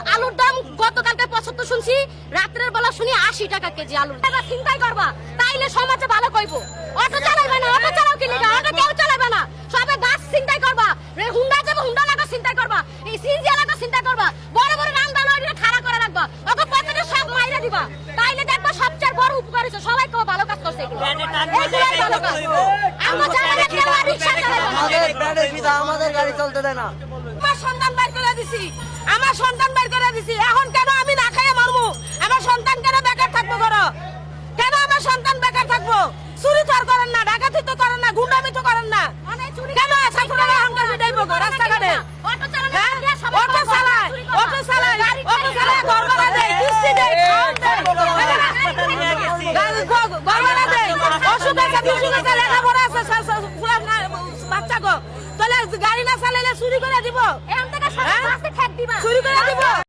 আলুর দাম গতকালকে ৭৫ শুনছি, রাত্রের বেলা শুনি 80 টাকা কেজি আলুর। এটা চিন্তাই করবা, তাইলে সমাজে ভালো কইব। অটো চালাইবে না, অটো চালাও কি লিগা? অটো কেউ চালাইবে না, সবে গাছ চিন্তাই করবা। হুন্ডা যাবে, হুন্ডা লাগা চিন্তাই করবা, এই সিনজি লাগা চিন্তা করবা। বড় বড় রান্না লইরে খাড়া করে রাখবা, ওকে পকেটে সব মাইরা দিবা। তাইলে দেখবা সবচেয়ে বড় উপকার হইছে, সবাই কেউ ভালো কাজ করছে। এইগুলাই ভালো কাজ। আমরা জানি কেউ রিকশা চালাইবে না, আমাদের ব্যাটারি পিতা আমাদের গাড়ি চলতে দেয় না। আমার সন্তান বাইর করে দিছি, আমার সন্তান বাইর করে দিছি। এখন কেন আমি না খাইয়ে মরবো? আমার সন্তান কেন বেকার থাকবো? ঘরে কেন আমার সন্তান বেকার থাকবো? চুরি তো আর করেন না, ডাকাতি তো করেন না, গুন্ডামি তো করেন না, কেন ছাত্ররা হাঙ্গার বিদাইবো রাস্তাঘাটে? অটো চালায়, অটো চালায়, অটো চালায়, ঘর ভাড়া দেয়, কিস্তি দেয়, খাওয়ান দেয়, ঘর ভাড়া দেয়, অসুখ আছে, বিসুখ আছে, লেখাপড়া আছে, বাচ্চা গো, তাহলে গাড়ি না চালাইলে চুরি করে দিব, চুরি করে দিব।